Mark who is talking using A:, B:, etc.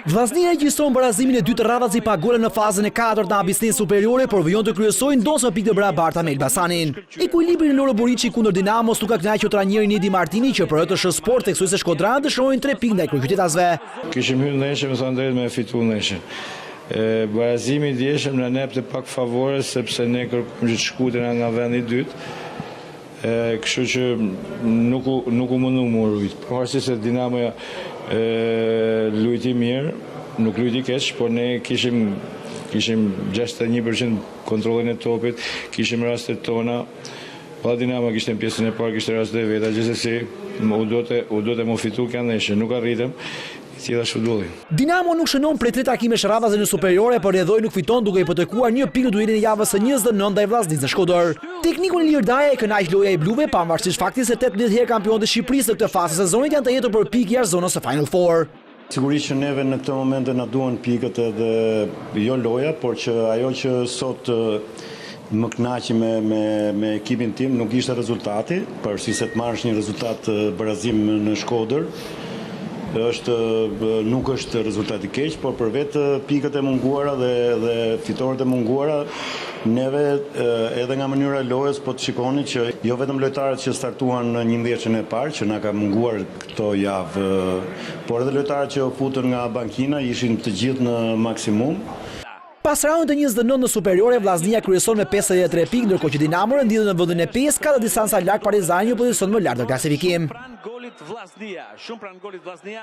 A: Vllaznia regjistron barazimin e dytë të radhës i pa gole në fazën e 4 në Abisnin Superiore, por vjen të kryesojë ndosë pikë të barabarta me Elbasanin. Ekuilibri në Loro Buriçi kundër Dinamos nuk ka kënaqur trajnerin Edi Martini, që për të Sport teksuese Shkodran dëshirojnë 3 pikë ndaj kryeqytetasve.
B: Kishim hyrë ndeshje me thënë drejt me fitu ndeshjen. Barazimi i djeshëm na nepte pak favore sepse ne kërkojmë që të shkutena nga vendi i dytë. Kështu që nuk u mundu më rujt. Pavarësisht se Dinamoja lujti mirë, nuk lujti keq, por ne kishim 61% kontrollin e topit, kishim rastet tona. Pa Dinamo kishte në pjesën e parë, kishte raste e veta, gjithsesi u do të më fitu kjo ndeshje, nuk arritëm.
A: Dinamo nuk shënon prej 3 takimesh radhase në superiore, por Redhoj nuk fiton duke hipotekuar 1 pikë në duelin e javës së 29 ndaj Vllaznisë në Shkodër. Teknikun Ilir Daja e kënaq loja e bluve, pavarësisht faktit se 18 herë kampionët e Shqipërisë në këtë fazë sezonit janë të jetur për pikë jashtë zonës së Final Four.
C: Sigurisht që neve në këtë moment na duan pikët edhe jo loja, por që ajo që sot më kënaqi me ekipin tim nuk ishte rezultati, përveçse se të marrësh një rezultat barazim në Shkodër. Nuk është rezultat i keq, por për vetë pikët e munguara dhe fitoret e munguara, neve edhe nga mënyra e lojës po të shikoni që jo vetëm lojtarët që startuan në 11-ën e parë, që na ka munguar këto javë, por edhe lojtarët që u futën nga bankina ishin të gjithë në maksimum.
A: Pas raundit të 29 në superiore, Vllaznia kryeson me 53 pikë, ndërkohë që Dinamo rendithet në vendin e 5 ka distanca larg Partizani në pozicion më lart në klasifikim.